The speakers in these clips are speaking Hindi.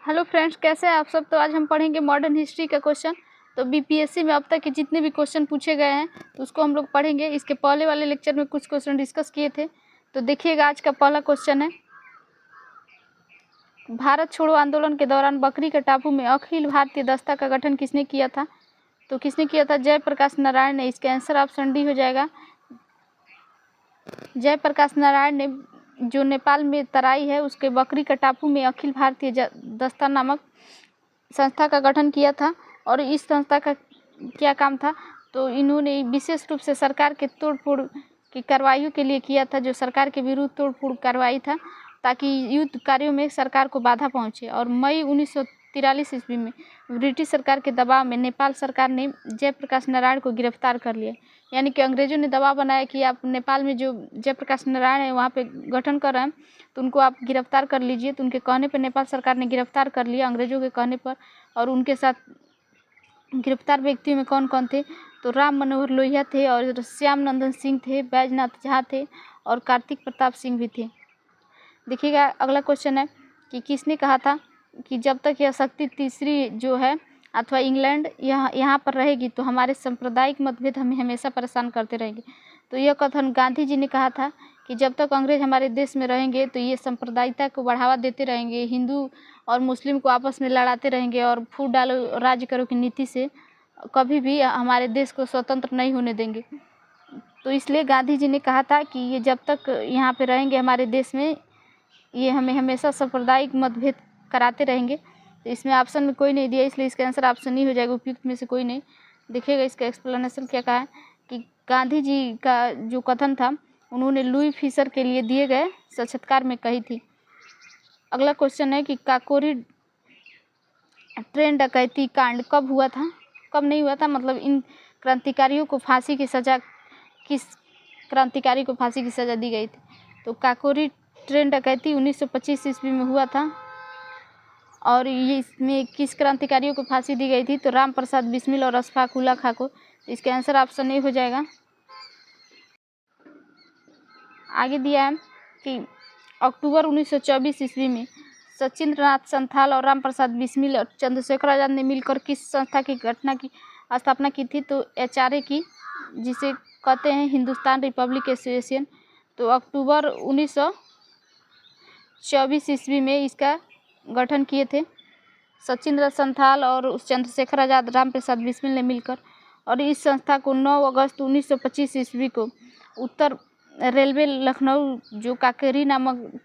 हेलो फ्रेंड्स, कैसे हैं आप सब। तो आज हम पढ़ेंगे मॉडर्न हिस्ट्री का क्वेश्चन। तो बीपीएससी में अब तक के जितने भी क्वेश्चन पूछे गए हैं तो उसको हम लोग पढ़ेंगे। इसके पहले वाले लेक्चर में कुछ क्वेश्चन डिस्कस किए थे। तो देखिएगा, आज का पहला क्वेश्चन है, भारत छोड़ो आंदोलन के दौरान बकरी के टापू में अखिल भारतीय दस्ता का गठन किसने किया था। तो किसने किया था? जयप्रकाश नारायण ने। इसका आंसर ऑप्शन डी हो जाएगा। जयप्रकाश नारायण ने जो नेपाल में तराई है उसके बकरी का टापू में अखिल भारतीय दस्ता नामक संस्था का गठन किया था। और इस संस्था का क्या काम था? तो इन्होंने विशेष रूप से सरकार के तोड़फोड़ की कार्रवाइयों के लिए किया था, जो सरकार के विरुद्ध तोड़फोड़ कार्रवाई था, ताकि युद्ध कार्यों में सरकार को बाधा पहुंचे। और मई 1943 ईस्वी में ब्रिटिश सरकार के दबाव में नेपाल सरकार ने जयप्रकाश नारायण को गिरफ्तार कर लिया। यानी कि अंग्रेजों ने दबाव बनाया कि आप नेपाल में जो जयप्रकाश नारायण है वहाँ पे गठन कर रहे हैं तो उनको आप गिरफ्तार कर लीजिए। तो उनके कहने पर नेपाल सरकार ने गिरफ्तार कर लिया, अंग्रेजों के कहने पर। और उनके साथ गिरफ्तार व्यक्तियों में कौन कौन थे? तो राम मनोहर लोहिया थे, और श्याम नंदन सिंह थे, बैजनाथ झा थे, और कार्तिक प्रताप सिंह भी थे। देखिएगा, अगला क्वेश्चन है कि किसने कहा था कि जब तक यह शक्ति तीसरी जो है अथवा इंग्लैंड यहाँ पर रहेगी तो हमारे सांप्रदायिक मतभेद हमें हमेशा परेशान करते रहेंगे। तो यह कथन गांधी जी ने कहा था कि जब तक अंग्रेज हमारे देश में रहेंगे तो ये सांप्रदायिकता को बढ़ावा देते रहेंगे, हिंदू और मुस्लिम को आपस में लड़ाते रहेंगे, और फूट डालो राज्य करो की नीति से कभी भी हमारे देश को स्वतंत्र नहीं होने देंगे। तो इसलिए गांधी जी ने कहा था कि ये जब तक यहाँ पे रहेंगे हमारे देश में, ये हमें हमेशा सांप्रदायिक मतभेद कराते रहेंगे। तो इसमें ऑप्शन में कोई नहीं दिया, इसलिए इसका आंसर ऑप्शन नहीं हो जाएगा, उपयुक्त में से कोई नहीं। देखिएगा, इसका एक्सप्लेनेशन क्या कहा है कि गांधी जी का जो कथन था उन्होंने लुई फिशर के लिए दिए गए साक्षात्कार में कही थी। अगला क्वेश्चन है कि काकोरी ट्रेन डकैती कांड कब हुआ था, कब नहीं हुआ था, मतलब इन क्रांतिकारियों को फांसी की सज़ा, किस क्रांतिकारी को फांसी की सज़ा दी गई थी? तो काकोरी ट्रेन डकैती 1925 ईस्वी में हुआ था। और ये इसमें किस क्रांतिकारियों को फांसी दी गई थी? तो राम प्रसाद बिस्मिल और अशफाक उल्ला खां को। इसका आंसर ऑप्शन ए हो जाएगा। आगे दिया है कि अक्टूबर 1924 ईस्वी में सचिंद्रनाथ संथाल और राम प्रसाद बिस्मिल और चंद्रशेखर आज़ाद ने मिलकर किस संस्था की घटना की स्थापना की थी? तो HRA की, जिसे कहते हैं हिंदुस्तान रिपब्लिक एसोसिएशन। तो अक्टूबर 1924 ईस्वी में इसका गठन किए थे सचिंद्र संथाल और चंद्रशेखर आज़ाद, राम प्रसाद बिस्मिल ने मिलकर। और इस संस्था को 9 अगस्त 1925 ईस्वी को उत्तर रेलवे लखनऊ जो काकेरी नामक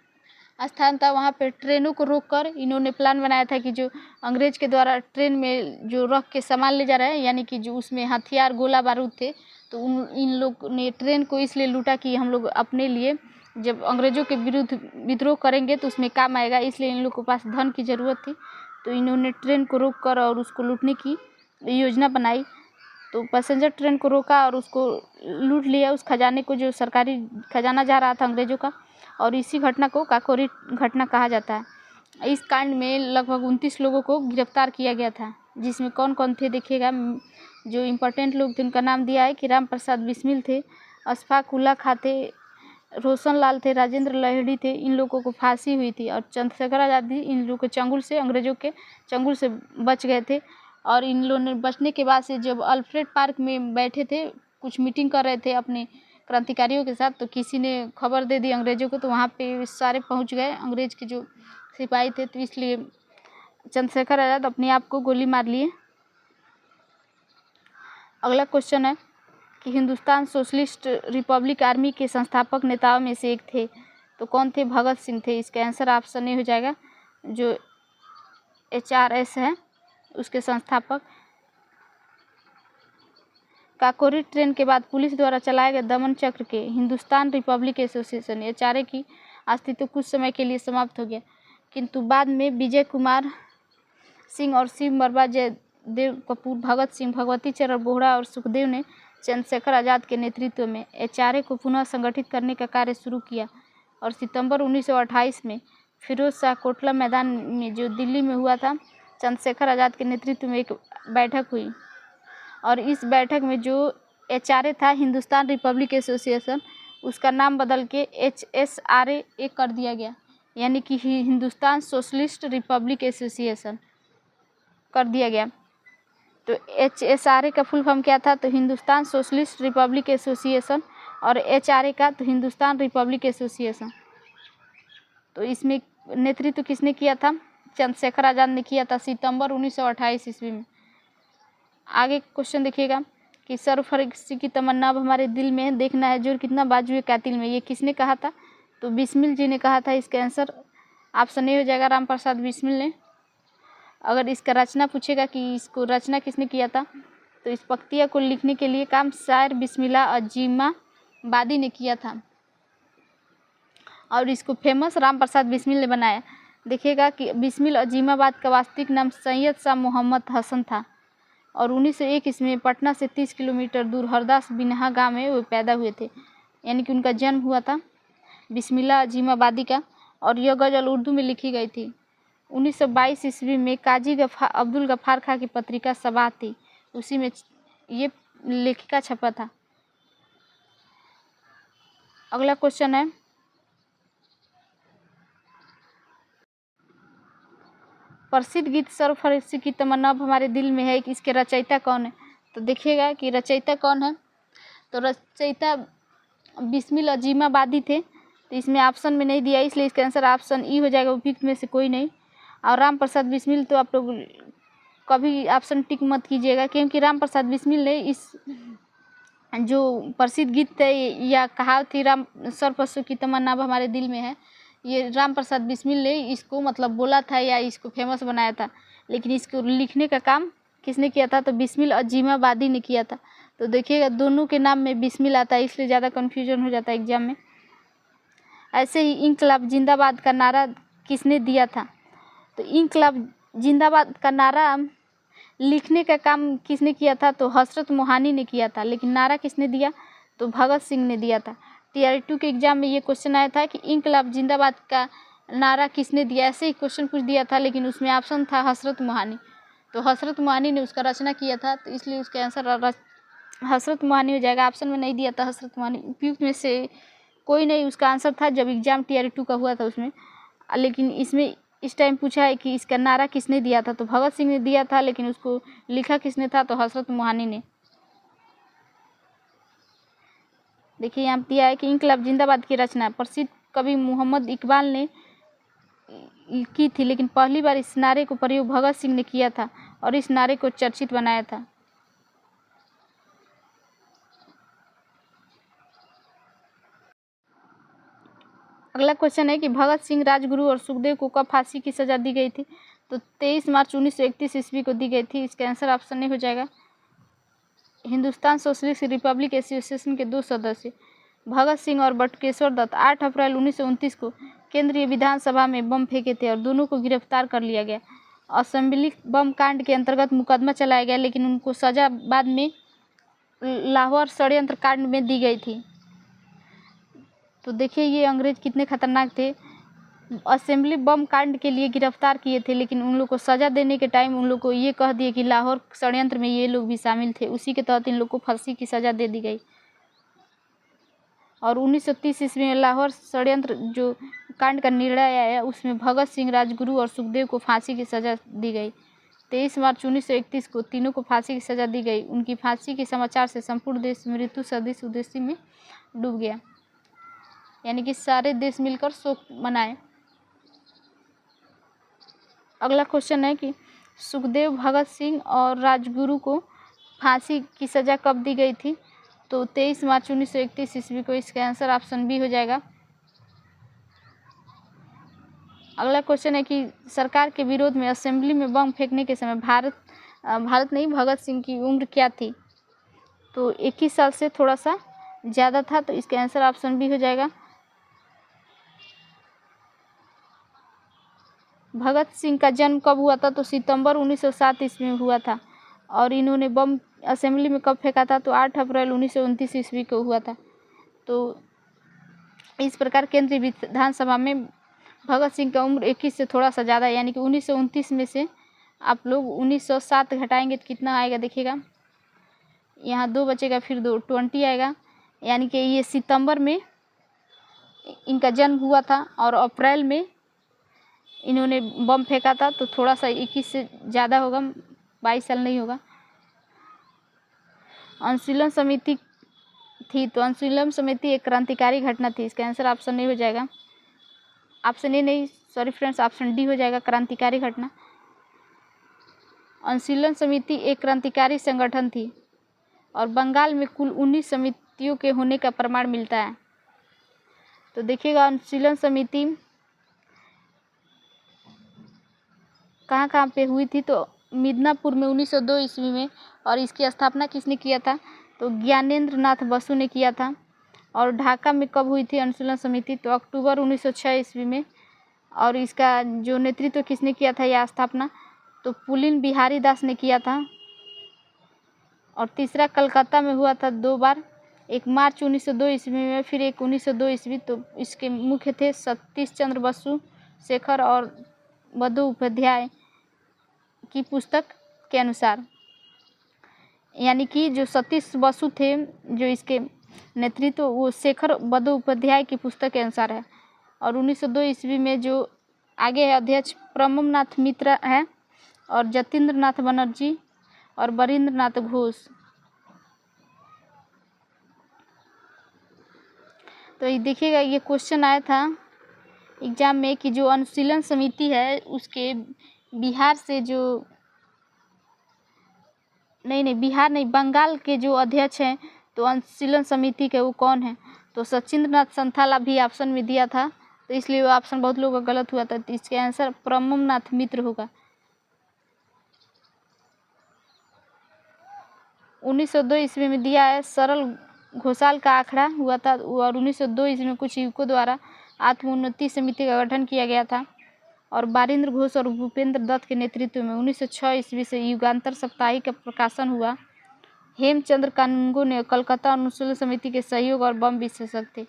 स्थान था वहाँ पे ट्रेनों को रोककर इन्होंने प्लान बनाया था कि जो अंग्रेज के द्वारा ट्रेन में जो रख के सामान ले जा रहे हैं, यानी कि जो उसमें हथियार गोला बारूद थे, तो इन लोग ने ट्रेन को इसलिए लूटा कि हम लोग अपने लिए जब अंग्रेज़ों के विरुद्ध विद्रोह करेंगे तो उसमें काम आएगा, इसलिए इन लोग के पास धन की ज़रूरत थी। तो इन्होंने ट्रेन को रोक कर और उसको लूटने की योजना बनाई। तो पैसेंजर ट्रेन को रोका और उसको लूट लिया, उस खजाने को, जो सरकारी खजाना जा रहा था अंग्रेज़ों का। और इसी घटना को काकोरी घटना कहा जाता है। इस कांड में लगभग 29 लोगों को गिरफ्तार किया गया था, जिसमें कौन कौन थे देखिएगा। जो इम्पोर्टेंट लोग थे उनका नाम दिया है कि राम प्रसाद बिस्मिल थे, अशफाक उल्ला खां थे, रोशन लाल थे, राजेंद्र लाहिड़ी थे। इन लोगों को फांसी हुई थी। और चंद्रशेखर आज़ाद भी इन लोगों के चंगुल से, अंग्रेज़ों के चंगुल से बच गए थे। और इन लोगों ने बचने के बाद से जब अल्फ्रेड पार्क में बैठे थे, कुछ मीटिंग कर रहे थे अपने क्रांतिकारियों के साथ, तो किसी ने खबर दे दी अंग्रेज़ों को, तो वहाँ पे सारे पहुँच गए अंग्रेज़ के जो सिपाही थे। तो इसलिए चंद्रशेखर आज़ाद अपने आप को गोली मार लिए। अगला क्वेश्चन है कि हिंदुस्तान सोशलिस्ट रिपब्लिक आर्मी के संस्थापक नेताओं में से एक थे, तो कौन थे? भगत सिंह थे। इसका आंसर ऑप्शन ए हो जाएगा। जो HRS है उसके संस्थापक। काकोरी ट्रेन के बाद पुलिस द्वारा चलाए गए दमन चक्र के हिंदुस्तान रिपब्लिक एसोसिएशन HRA की अस्तित्व कुछ समय के लिए समाप्त हो गया, किंतु बाद में विजय कुमार सिंह और शिव मरवा, जयदेव कपूर, भगत सिंह, भगवती चरण बोहरा और सुखदेव ने चंद्रशेखर आज़ाद के नेतृत्व में HRA को पुनः संगठित करने का कार्य शुरू किया। और सितंबर 1928 में फिरोज शाह कोटला मैदान में, जो दिल्ली में हुआ था, चंद्रशेखर आज़ाद के नेतृत्व में एक बैठक हुई। और इस बैठक में जो HRA था, हिंदुस्तान रिपब्लिक एसोसिएशन, उसका नाम बदल के HSRA कर दिया गया। यानी कि हिंदुस्तान सोशलिस्ट रिपब्लिक एसोसिएशन कर दिया गया। तो HSRA का फुल फॉर्म क्या था? तो हिंदुस्तान सोशलिस्ट रिपब्लिक एसोसिएशन, और HRA का तो हिंदुस्तान रिपब्लिक एसोसिएशन। तो इसमें नेतृत्व किसने किया था? चंद्रशेखर आज़ाद ने किया था सितंबर 1928 ईस्वी में। आगे क्वेश्चन देखिएगा कि सरफरोशी की तमन्ना अब हमारे दिल में है, देखना है जोर कितना बाजुए कातिल में। ये किसने कहा था? तो बिस्मिल जी ने कहा था। इसका आंसर ऑप्शन ए हो जाएगा, राम प्रसाद बिस्मिल ने। अगर इसका रचना पूछेगा कि इसको रचना किसने किया था, तो इस पक्तिया को लिखने के लिए काम शायर बिस्मिल्लाह अजीमाबादी ने किया था, और इसको फेमस राम प्रसाद बिस्मिल ने बनाया। देखिएगा कि बिस्मिल अजीमाबाद का वास्तविक नाम सैयद शाह मोहम्मद हसन था, और 1901 ईस्वी में पटना से 30 किलोमीटर दूर हरदास बिनहा गांव में वो पैदा हुए थे। यानी कि उनका जन्म हुआ था बिस्मिल्लाह अजीमाबादी का, और यह गज़ल उर्दू में लिखी गई थी। 1922 ईस्वी में काजी अब्दुल गफ्फार खां की पत्रिका सबाह थी, उसी में ये लेखिका छपा था। अगला क्वेश्चन है, प्रसिद्ध गीत सरफरोशी की तमन्ना अब हमारे दिल में है, इसके रचयिता कौन है? तो देखिएगा कि रचयिता कौन है। तो रचयिता बिस्मिल अजीमाबादी थे। तो इसमें ऑप्शन में नहीं दिया, इसलिए इसका आंसर ऑप्शन ई हो जाएगा, उपयुक्त में से कोई नहीं। और राम प्रसाद बिस्मिल तो आप लोग कभी ऑप्शन टिक मत कीजिएगा, क्योंकि राम प्रसाद बिस्मिल ने इस जो प्रसिद्ध गीत है या कहावत थी राम सरफरोशी की तमन्ना अब हमारे दिल में है, ये राम प्रसाद बिस्मिल ने इसको मतलब बोला था या इसको फेमस बनाया था। लेकिन इसको लिखने का काम किसने किया था? तो बिस्मिल अजीमाबादी ने किया था। तो देखिएगा दोनों के नाम में बिस्मिल आता है, इसलिए ज़्यादा कन्फ्यूजन हो जाता है एग्जाम में। ऐसे ही इंकलाब जिंदाबाद का नारा किसने दिया था? तो इंकलाब जिंदाबाद का नारा लिखने का काम किसने किया था? तो हजरत मोहानी ने किया था। लेकिन नारा किसने दिया? तो भगत सिंह ने दिया था। TR 2 के एग्जाम में ये क्वेश्चन आया था कि इंकलाब जिंदाबाद का नारा किसने दिया, ऐसे ही क्वेश्चन पूछ दिया था, लेकिन उसमें ऑप्शन था हजरत मोहानी। तो हजरत मोहानी ने उसका रचना किया था, तो इसलिए उसका आंसर हजरत मोहानी हो जाएगा। ऑप्शन में नहीं दिया था हजरत मोहानी, उपयुक्त में से कोई नहीं उसका आंसर था जब एग्जाम TR 2 का हुआ था उसमें। लेकिन इसमें इस टाइम पूछा है कि इसका नारा किसने दिया था, तो भगत सिंह ने दिया था, लेकिन उसको लिखा किसने था? तो हजरत मोहानी ने। देखिए यहाँ दिया है कि इंकलाब जिंदाबाद की रचना प्रसिद्ध कवि मोहम्मद इकबाल ने की थी, लेकिन पहली बार इस नारे को प्रयोग भगत सिंह ने किया था और इस नारे को चर्चित बनाया था। अगला क्वेश्चन है कि भगत सिंह, राजगुरु और सुखदेव को कब फांसी की सजा दी गई थी? तो 23 मार्च 1931 ईस्वी को दी गई थी। इसका आंसर ऑप्शन नहीं हो जाएगा। हिंदुस्तान सोशलिस्ट रिपब्लिक एसोसिएशन के 2 सदस्य भगत सिंह और बटुकेश्वर दत्त 8 अप्रैल 1929 को केंद्रीय विधानसभा में बम फेंके थे और दोनों को गिरफ्तार कर लिया गया। असेंबली बम कांड के अंतर्गत मुकदमा चलाया गया, लेकिन उनको सजा बाद में लाहौर षड्यंत्र कांड में दी गई थी। तो देखिए ये अंग्रेज कितने खतरनाक थे। असेंबली बम कांड के लिए गिरफ्तार किए थे, लेकिन उन लोग को सज़ा देने के टाइम उन लोग को ये कह दिए कि लाहौर षड्यंत्र में ये लोग भी शामिल थे। उसी के तहत इन लोग को फांसी की सज़ा दे दी गई। और 1930 ईस्वी में लाहौर षड्यंत्र जो कांड का निर्णय आया, उसमें भगत सिंह, राजगुरु और सुखदेव को फांसी की सज़ा दी गई। 23 मार्च 1931 को तीनों को फांसी की सज़ा दी गई। उनकी फांसी के समाचार से संपूर्ण देश मृत्यु सदृश उद्देश्य में डूब गया, यानी कि सारे देश मिलकर शोक मनाए। अगला क्वेश्चन है कि सुखदेव, भगत सिंह और राजगुरु को फांसी की सज़ा कब दी गई थी? तो 23 मार्च 1931 ईस्वी को। इसका आंसर ऑप्शन बी हो जाएगा। अगला क्वेश्चन है कि सरकार के विरोध में असेंबली में बम फेंकने के समय भगत सिंह की उम्र क्या थी? तो 21 साल से थोड़ा सा ज़्यादा था, तो इसका आंसर ऑप्शन बी हो जाएगा। भगत सिंह का जन्म कब हुआ था? तो सितंबर 1907 ईस्वी में हुआ था। और इन्होंने बम असेंबली में कब फेंका था? तो 8 अप्रैल 1929 ईस्वी को हुआ था। तो इस प्रकार केंद्रीय विधानसभा में भगत सिंह का उम्र 21 से थोड़ा सा ज़्यादा है, यानी कि 1929 में से आप लोग 1907 घटाएंगे तो कितना आएगा? देखिएगा यहाँ 2 बचेगा, फिर 20 आएगा, यानी कि ये सितंबर में इनका जन्म हुआ था और अप्रैल में इन्होंने बम फेंका था, तो थोड़ा सा 21 से ज़्यादा होगा, 22 साल नहीं होगा। अनुशीलन समिति थी, तो अनुशीलन समिति एक क्रांतिकारी घटना थी। इसका आंसर ऑप्शन नहीं हो जाएगा, ऑप्शन ए नहीं, सॉरी फ्रेंड्स, ऑप्शन डी हो जाएगा, क्रांतिकारी घटना। अनुशीलन समिति एक क्रांतिकारी संगठन थी और बंगाल में कुल 19 समितियों के होने का प्रमाण मिलता है। तो देखिएगा अनुशीलन समिति कहाँ कहाँ पे हुई थी, तो मिदनापुर में 1902 ईस्वी में, और इसकी स्थापना किसने किया था, तो ज्ञानेंद्र नाथ बसु ने किया था। और ढाका में कब हुई थी अनुशीलन समिति, तो अक्टूबर 1906 ईस्वी में। और इसका जो नेतृत्व किसने किया था या स्थापना, तो पुलिन बिहारी दास ने किया था। और तीसरा कलकत्ता में हुआ था 2 बार, एक मार्च 1902 ईस्वी में, फिर एक 1902 ईस्वी। तो इसके मुख्य थे सतीश चंद्र बसु शेखर और बंधु उपाध्याय की पुस्तक के अनुसार, यानी कि जो सतीश बसु थे जो इसके नेतृत्व, वो शेखर बंधु उपाध्याय की पुस्तक के अनुसार है। और 1902 ईस्वी में जो आगे है अध्यक्ष प्रमम नाथ मित्र है, और जतीन्द्र नाथ बनर्जी और बरिंद्र नाथ घोष। तो ये देखिएगा, ये क्वेश्चन आया था एग्जाम में कि जो अनुशीलन समिति है उसके बिहार से जो बिहार नहीं, बंगाल के जो अध्यक्ष हैं तो अनुशीलन समिति के वो कौन है, तो सचिंद्र नाथ संथाल भी ऑप्शन में दिया था, तो इसलिए वो ऑप्शन बहुत लोगों का गलत हुआ था। तो इसके आंसर प्रमम नाथ मित्र होगा। 1902 ईस्वी में दिया है सरल घोषाल का आखड़ा हुआ था, और 1902 ईस्वी में कुछ युवकों द्वारा आत्मोन्नति समिति का गठन किया गया था। और बारिंद्र घोष और भूपेंद्र दत्त के नेतृत्व में 1906 ईस्वी से युगांतर साप्ताहिक का प्रकाशन हुआ। हेमचंद्र कानूनगो ने कलकत्ता अनुशीलन समिति के सहयोग और बम विशेषज्ञ थे।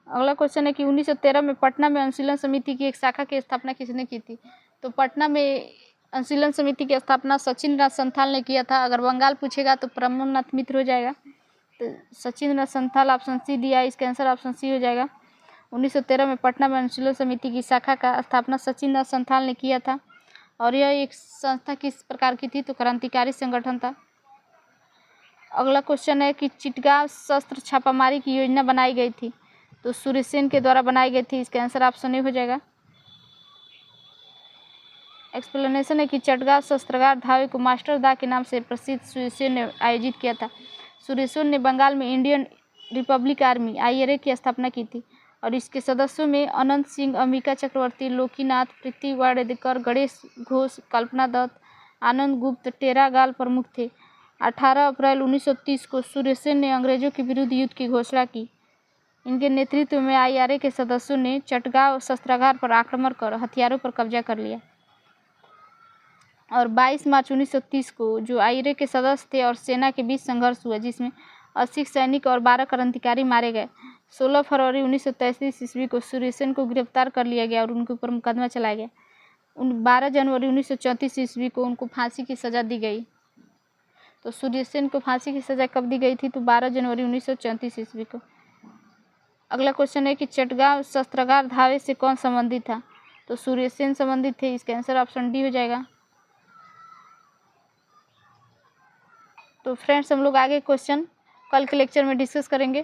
अगला क्वेश्चन है कि 1913 में पटना में अनुशीलन समिति की एक शाखा की स्थापना किसने की थी, तो पटना में अनुशीलन समिति की स्थापना सचिंद्र नाथ संथाल ने किया था। अगर बंगाल पूछेगा तो प्रमोद नाथ मित्र हो जाएगा, तो सचिंद्र नाथ संथाल ऑप्शन सी दिया है, इसका आंसर ऑप्शन सी हो जाएगा। 1913 में पटना में अनुशीलन समिति की शाखा का स्थापना सचिंद्र नाथ संथाल ने किया था, और यह एक संस्था किस प्रकार की थी, तो क्रांतिकारी संगठन था। अगला क्वेश्चन है कि चिटगांव शस्त्र छापामारी की योजना बनाई गई थी, तो सूर्यसेन के द्वारा बनाई गई थी, इसका आंसर ऑप्शन ए हो जाएगा। एक्सप्लेनेशन है कि चटगांव शस्त्रागार धावे को मास्टर दा के नाम से प्रसिद्ध सूर्यसेन ने आयोजित किया था। सूर्यसेन ने बंगाल में इंडियन रिपब्लिक आर्मी IRA की स्थापना की थी, और इसके सदस्यों में अनंत सिंह, अंबिका चक्रवर्ती, लोकीनाथ, पृथ्वी वाडेकर, गणेश घोष, कल्पना दत्त, आनंद गुप्त, टेरागाल प्रमुख थे। 18 अप्रैल 1930 को सूर्यसेन ने अंग्रेजों के विरुद्ध युद्ध की घोषणा की। इनके नेतृत्व में IRA के सदस्यों ने चटगांव शस्त्रागार पर आक्रमण कर हथियारों पर कब्जा कर लिया। और 22 मार्च 1930 को जो IRA के सदस्य थे और सेना के बीच संघर्ष हुआ, जिसमें 80 सैनिक और 12 क्रांतिकारी मारे गए। 16 फरवरी 1933 ईस्वी को सूर्यसेन को गिरफ्तार कर लिया गया और उनके ऊपर मुकदमा चलाया गया। 12 जनवरी 1934 ईस्वी को उनको फांसी की सज़ा दी गई। तो सूर्यसेन को फांसी की सज़ा कब दी गई थी, तो 12 जनवरी 1934 ईस्वी को। अगला क्वेश्चन है कि चटगांव शस्त्रागार धावे से कौन संबंधित था, तो सूर्यसेन संबंधित थे, इसका आंसर ऑप्शन डी हो जाएगा। तो फ्रेंड्स, हम लोग आगे क्वेश्चन कल के लेक्चर में डिस्कस करेंगे।